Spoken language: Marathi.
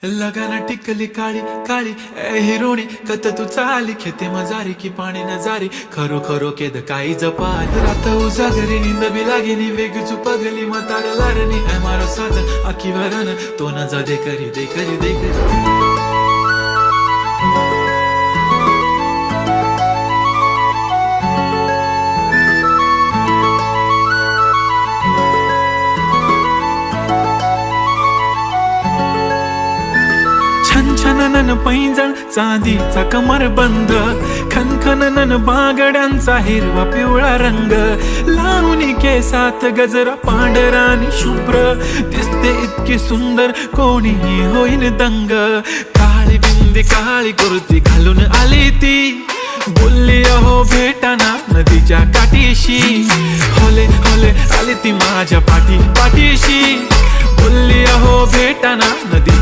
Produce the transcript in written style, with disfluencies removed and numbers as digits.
लगाना टिकली काळी काळी ए हिरोणी कत तू चाली खेते मजारी की पाणी नजारी खरो खरो केद काही जपाल रात उजागरी निंद बी लागेनी वेग चुपगली मतार लारणी ए मारो साजन आखी वरन तो न जा दे करी दे करी दे करी छनछननन पैंजण चांदीचा कमर बंद खनखननन बागड्यांचा हिरवा पिवळा रंग लावणी केसात गजरा पांढरा आणि शुभ्र दिसते इतकी सुंदर कोणीही होईन दंग काळी बिंदी काळी कुर्ती घालून आली ती बोलली अहो भेटाना नदीच्या काठीशी होले होले आली ती माझ्या पाठीशी बोलली अहो भेटाना नदी